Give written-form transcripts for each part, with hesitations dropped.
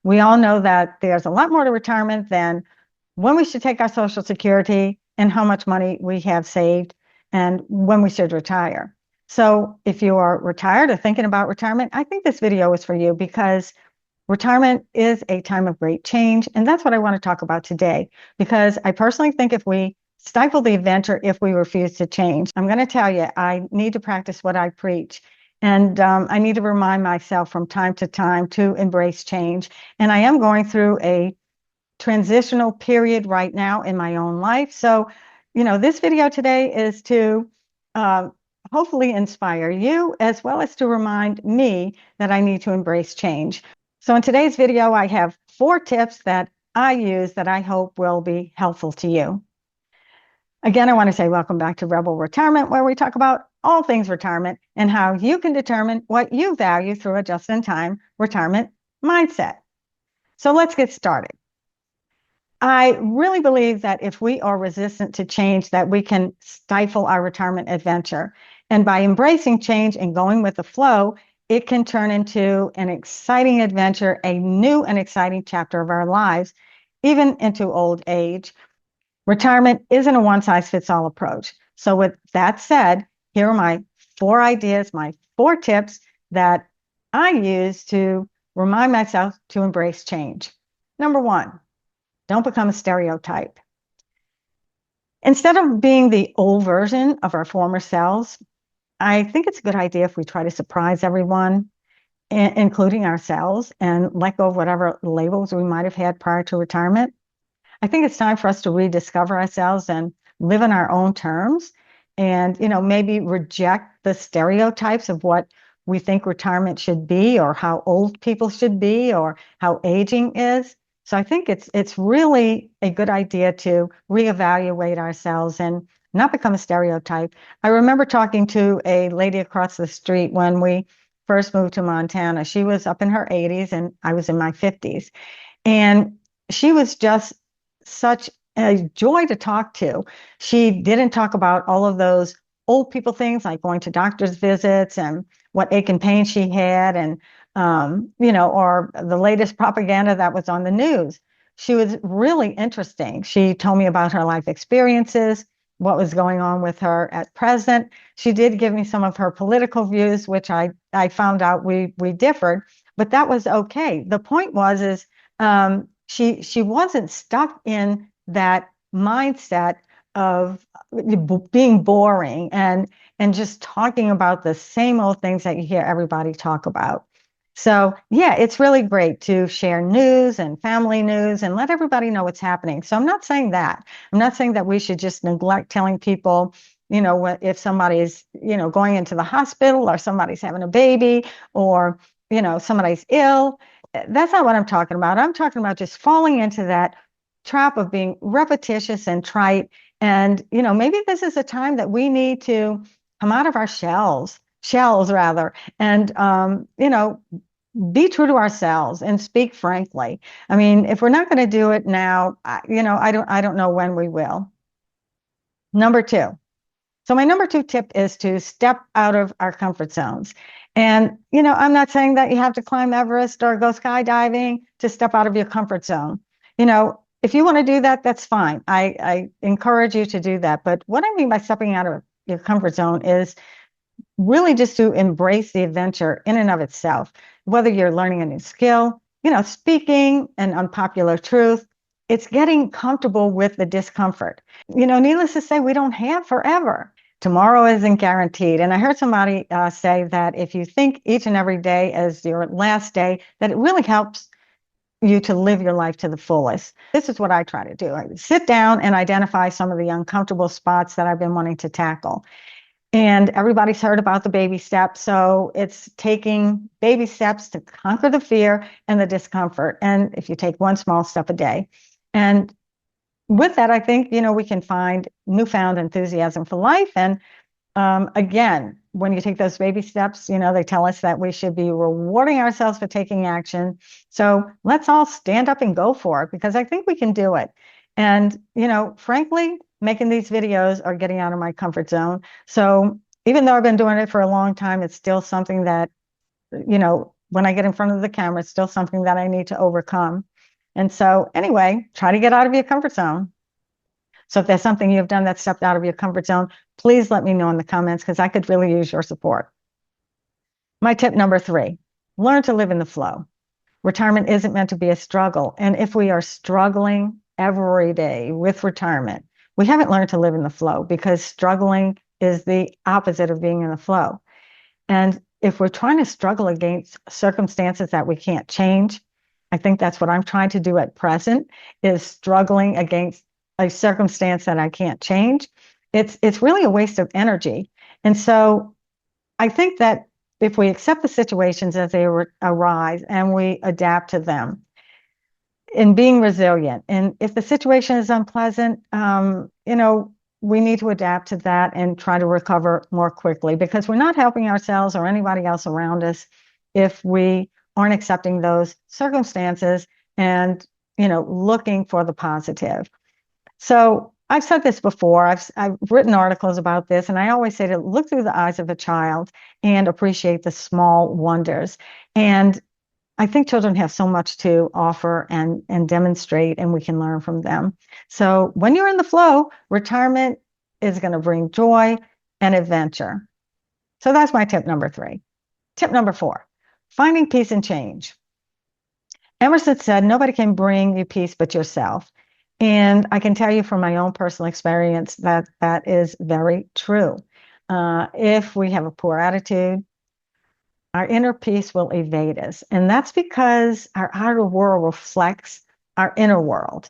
We all know that there's a lot more to retirement than when we should take our Social Security and how much money we have saved and when we should retire. So if you are retired or thinking about retirement, I think this video is for you because retirement is a time of great change. And that's what I want to talk about today, because I personally think if we stifle the adventure, if we refuse to change, I'm going to tell you, I need to practice what I preach. And I need to remind myself from time to time to embrace change. And I am going through a transitional period right now in my own life. So, this video today is to hopefully inspire you as well as to remind me that I need to embrace change. So in today's video, I have 4 tips that I use that I hope will be helpful to you. Again, I want to say welcome back to Rebel Retirement, where we talk about all things retirement and how you can determine what you value through a just-in-time retirement mindset. So let's get started. I really believe that if we are resistant to change, that we can stifle our retirement adventure. And by embracing change and going with the flow, it can turn into an exciting adventure, a new and exciting chapter of our lives, even into old age. Retirement isn't a one-size-fits-all approach. So with that said, here are my 4 ideas, my 4 tips that I use to remind myself to embrace change. Number 1, don't become a stereotype. Instead of being the old version of our former selves, I think it's a good idea if we try to surprise everyone, including ourselves, and let go of whatever labels we might have had prior to retirement. I think it's time for us to rediscover ourselves and live on our own terms and, maybe reject the stereotypes of what we think retirement should be or how old people should be or how aging is. So I think it's really a good idea to reevaluate ourselves and not become a stereotype. I remember talking to a lady across the street when we first moved to Montana. She was up in her 80s and I was in my 50s. And she was just such a joy to talk to. She didn't talk about all of those old people things like going to doctor's visits and what ache and pain she had and or the latest propaganda that was on the news. She was really interesting. She told me about her life experiences, what was going on with her at present. She did give me some of her political views, which I found out we differed, but that was okay. The point was she wasn't stuck in that mindset of being boring and just talking about the same old things that you hear everybody talk about. So yeah, it's really great to share news and family news and let everybody know what's happening. So I'm not saying that. I'm not saying that we should just neglect telling people, if somebody's, going into the hospital or somebody's having a baby or, somebody's ill. That's not what I'm talking about. I'm talking about just falling into that trap of being repetitious and trite. And, maybe this is a time that we need to come out of our shells rather, and, be true to ourselves and speak frankly. I mean, if we're not going to do it now, I don't know when we will. Number 2. So my number 2 tip is to step out of our comfort zones. And, I'm not saying that you have to climb Everest or go skydiving to step out of your comfort zone. If you want to do that, that's fine. I encourage you to do that. But what I mean by stepping out of your comfort zone is really just to embrace the adventure in and of itself, whether you're learning a new skill, speaking an unpopular truth, it's getting comfortable with the discomfort. Needless to say, we don't have forever. Tomorrow isn't guaranteed. And I heard somebody say that if you think each and every day as your last day, that it really helps you to live your life to the fullest. This is what I try to do. I sit down and identify some of the uncomfortable spots that I've been wanting to tackle. And everybody's heard about the baby steps. So it's taking baby steps to conquer the fear and the discomfort. And if you take one small step a day. And with that, I think, we can find newfound enthusiasm for life. And again, when you take those baby steps, they tell us that we should be rewarding ourselves for taking action. So let's all stand up and go for it, because I think we can do it. And, frankly, making these videos are getting out of my comfort zone. So even though I've been doing it for a long time, it's still something that, when I get in front of the camera, it's still something that I need to overcome. And so anyway, try to get out of your comfort zone. So if there's something you've done that stepped out of your comfort zone, please let me know in the comments because I could really use your support. My tip number 3, learn to live in the flow. Retirement isn't meant to be a struggle. And if we are struggling every day with retirement, we haven't learned to live in the flow because struggling is the opposite of being in the flow. And if we're trying to struggle against circumstances that we can't change, I think that's what I'm trying to do at present, is struggling against a circumstance that I can't change. It's really a waste of energy. And so I think that if we accept the situations as they arise and we adapt to them in being resilient, and if the situation is unpleasant, we need to adapt to that and try to recover more quickly because we're not helping ourselves or anybody else around us if we aren't accepting those circumstances and, looking for the positive. So I've said this before, I've written articles about this, and I always say to look through the eyes of a child and appreciate the small wonders. And I think children have so much to offer and demonstrate, and we can learn from them. So when you're in the flow, retirement is going to bring joy and adventure. So that's my tip number 3. Tip number 4, finding peace and change. Emerson said, nobody can bring you peace but yourself. And I can tell you from my own personal experience that that is very true. If we have a poor attitude, our inner peace will evade us. And that's because our outer world reflects our inner world.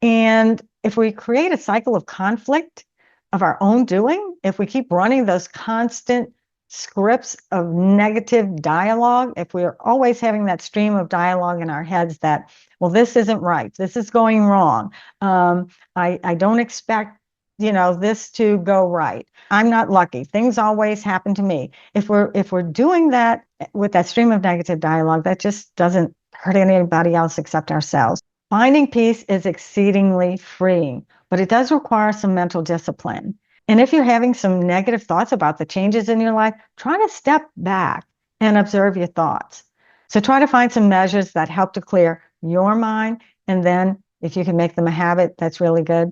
And if we create a cycle of conflict of our own doing, if we keep running those constant scripts of negative dialogue, if we're always having that stream of dialogue in our heads that, well, this isn't right, this is going wrong, I don't expect this to go right, I'm not lucky, things always happen to me. If we're doing that with that stream of negative dialogue, that just doesn't hurt anybody else except ourselves. Finding peace is exceedingly freeing, but it does require some mental discipline. And if you're having some negative thoughts about the changes in your life, try to step back and observe your thoughts. So try to find some measures that help to clear your mind. And then if you can make them a habit, that's really good.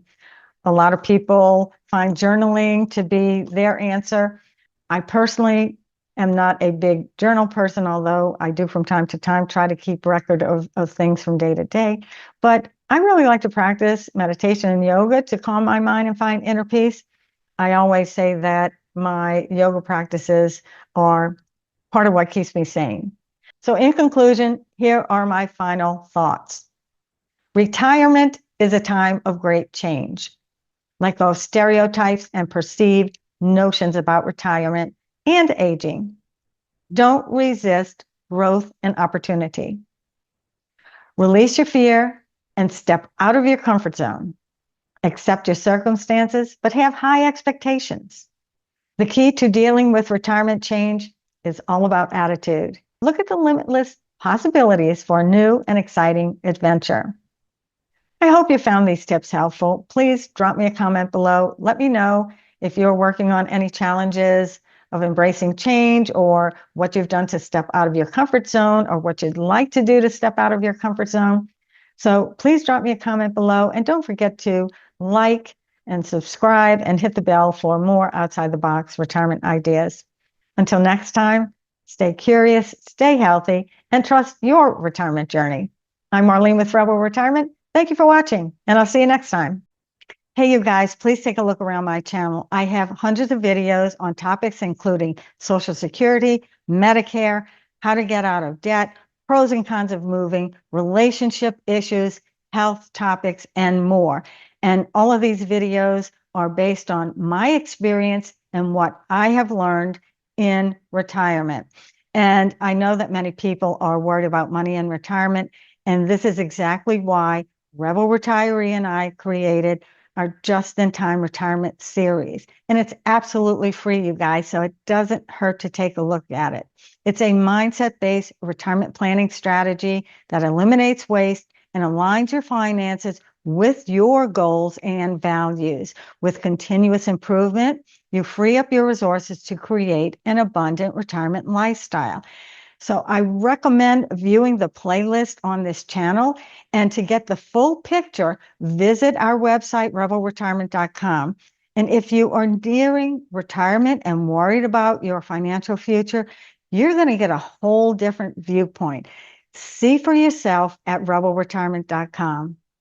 A lot of people find journaling to be their answer. I personally am not a big journal person, although I do from time to time try to keep record of things from day to day. But I really like to practice meditation and yoga to calm my mind and find inner peace. I always say that my yoga practices are part of what keeps me sane. So in conclusion, here are my final thoughts. Retirement is a time of great change. Let go of stereotypes and perceived notions about retirement and aging. Don't resist growth and opportunity. Release your fear and step out of your comfort zone. Accept your circumstances, but have high expectations. The key to dealing with retirement change is all about attitude. Look at the limitless possibilities for a new and exciting adventure. I hope you found these tips helpful. Please drop me a comment below. Let me know if you're working on any challenges of embracing change or what you've done to step out of your comfort zone or what you'd like to do to step out of your comfort zone. So please drop me a comment below and don't forget to like and subscribe and hit the bell for more outside the box retirement ideas. Until next time, stay curious, stay healthy, and trust your retirement journey. I'm Marlene with Rebel Retirement. Thank you for watching, and I'll see you next time. Hey, you guys, please take a look around my channel. I have hundreds of videos on topics including Social Security, Medicare, how to get out of debt, pros and cons of moving, relationship issues, health topics, and more. And all of these videos are based on my experience and what I have learned in retirement. And I know that many people are worried about money in retirement, and this is exactly why Rebel Retiree and I created our just-in-time retirement series. And it's absolutely free, you guys, so it doesn't hurt to take a look at it. It's a mindset-based retirement planning strategy that eliminates waste and aligns your finances with your goals and values. With continuous improvement, you free up your resources to create an abundant retirement lifestyle. So I recommend viewing the playlist on this channel. And to get the full picture, visit our website, rebelretirement.com. And if you are nearing retirement and worried about your financial future, you're going to get a whole different viewpoint. See for yourself at rebelretirement.com.